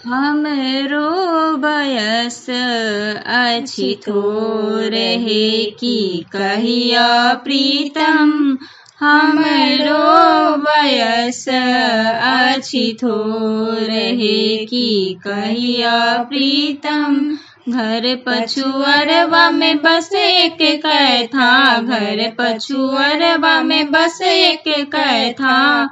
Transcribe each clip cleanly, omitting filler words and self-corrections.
हमरो बयस अछि थोर हे कि कहिया प्रीतम। हमरो बयस अछि थोर हे कि कहिया प्रीतम। घर पछुअरवा में बस एक कैथा, घर पछुअरवा में बस एक कैथा।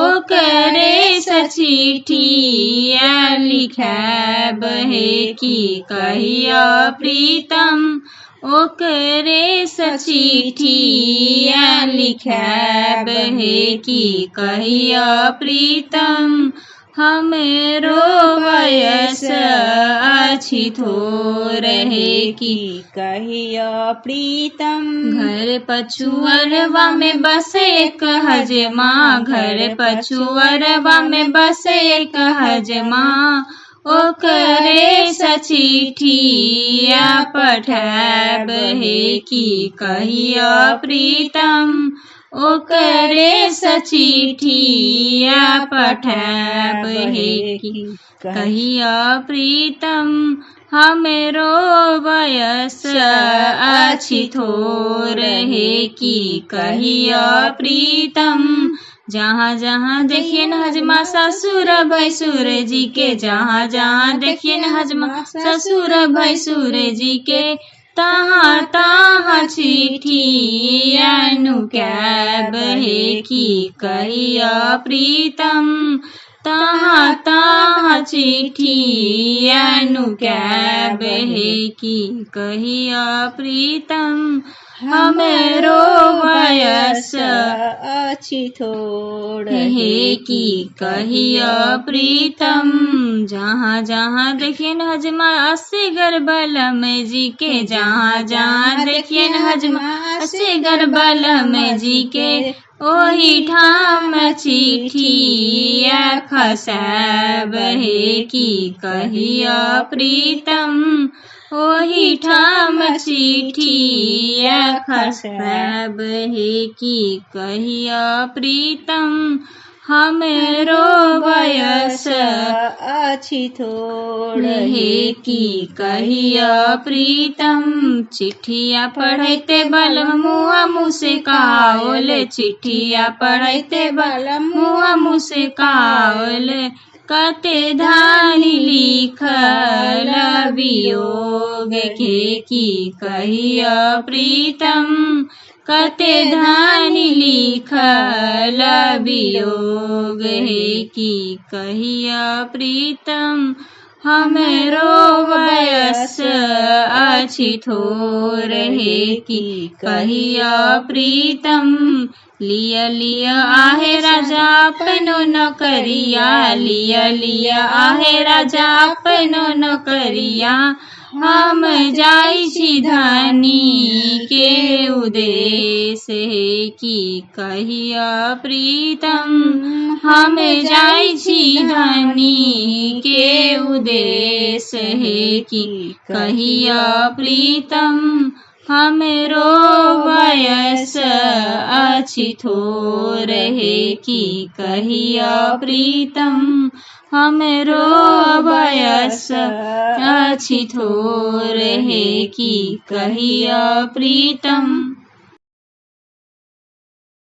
ओकरे सचिठिया लिखैब हे कि कहिया प्रीतम। ओकरे सचिठिया लिखैब हे कि कहिया प्रीतम। हमरो बयस अछि थोर हे कि कहिया प्रीतम। घर पछुअरवा में बस एक हजमा, घर पछुअरवा में बस एक हजमा। ओकरे सचिठिया पठैब हे कि कहिया प्रीतम। ओकरे सचिठिया पठैब हे कि कहिया प्रीतम। हमरो बयस अछि थोर हे कि कहिया प्रीतम। जहाँ जहाँ देखियन हजमा ससुर भैसुर जी के, जहाँ जहाँ देखियन हजमा ससुर भैसुर जी के। तहाँ तहाँ चिठिया नुकैब हे कि कहिया प्रीतम। तहाँ तहाँ चिठिया नुकैब हे कि कहिया प्रीतम। हमरो बयस अछि थोर हे कि कहिया प्रीतम। जहाँ जहाँ देखियन हजमा असगर बलम जी के, जहाँ जहाँ देखियन हजमा असगर बलम जी के। ओही ठाम चिठिया खसैब हे कि कहिया प्रीतम। ओही ठाम चिठिया खसैब हे कि कहिया प्रीतम। हमरो बयस अछि थोर हे कि कहिया प्रीतम। चिठिया पढ़ैते बलम मुआ मुस्काओल, चिठिया पढ़ैते बलम मुआ मुस्काओल। कते धानी लिखल वियोग के कि कहिया प्रीतम। कते धानी लिखल वियोग हे कि कहिया प्रीतम। हमरो बयस अछि थोर हे कि कहिया प्रीतम। लिया लिया आहे राजा अपनो नौकरिया, लिया लिया आहे राजा अपनो नौकरिया। हम जाइ छी धनी के उद्देश्य हे कि कहिया प्रीतम। हम जाइ छी धनी के उद्देश्य हे कि कहिया प्रीतम। हमरो बयस अछि थोर हे कि कहिया प्रीतम। हमरो बयस अछि थोर हे कि कहिया प्रीतम।